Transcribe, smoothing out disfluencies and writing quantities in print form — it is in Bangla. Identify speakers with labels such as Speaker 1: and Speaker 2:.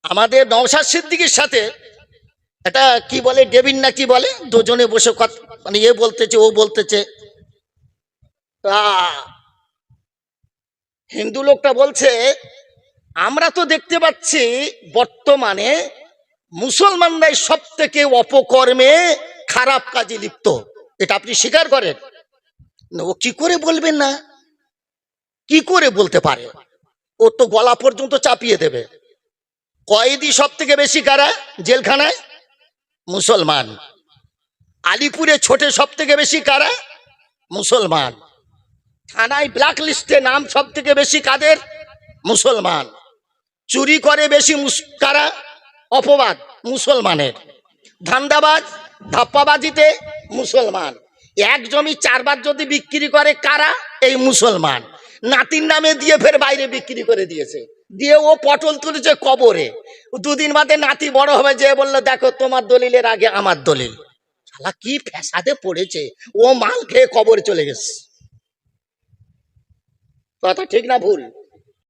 Speaker 1: আমাদের নওশাদ সিদ্দিকীর সাথে এটা কি বলে ডেভিড না কি বলে, দুজনে বসে কথা মানে এ বলতেছে ও বলতেছে। হিন্দু লোকটা বলছে আমরা তো দেখতে পাচ্ছি বর্তমানে মুসলমানরাই সব থেকে অপকর্মে খারাপ কাজে লিপ্ত, এটা আপনি স্বীকার করেন? না, ও কি করে বলবেন না, কি করে বলতে পারে? ও তো গলা পর্যন্ত চাপিয়ে দেবে। কয়েদি সব থেকে বেশি কারা জেলখানায়? মুসলমান। আলিপুরে ছোটে সব থেকে বেশি কারা? মুসলমান। থানায় ব্ল্যাক লিস্টে নাম সব থেকে বেশি কাদের? মুসলমান। চুরি করে বেশি কারা? অপবাদ মুসলমানের। ধান্দাবাজ ধাপ্পাবাজিতে মুসলমান। এক জমি চারবার যদি বিক্রি করে কারা? এই মুসলমান। নাতির নামে দিয়ে ফের বাইরে বিক্রি করে দিয়েছে, দিয়ে ও পটল তুলেছে কবরে। দুদিন বাদে নাতি বড় হবে, যে বললো দেখো তোমার দলিলের আগে আমার দলিল। শালা কি ফ্যাসাদে পড়েছে, ও মাল খেয়ে কবরে চলে গেছে। কথা ঠিক না ভুল?